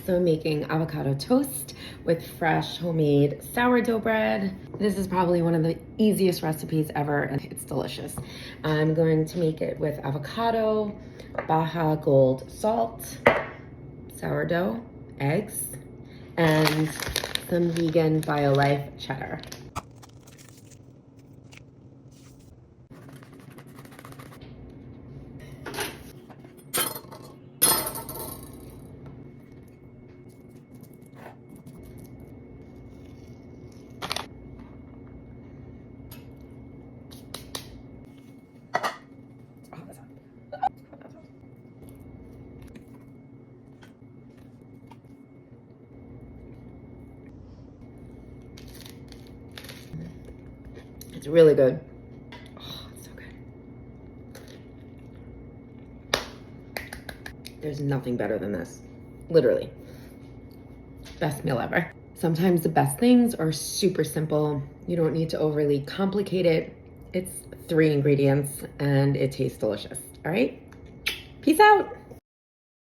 So I'm making avocado toast with fresh homemade sourdough bread. This is probably one of the easiest recipes ever, and it's delicious. I'm going to make it with avocado, Baja Gold salt, sourdough, eggs, and some vegan BioLife cheddar. It's really good. Oh, it's so good. There's nothing better than this. Literally. Best meal ever. Sometimes the best things are super simple. You don't need to overly complicate it. It's 3 ingredients and it tastes delicious. All right? Peace out.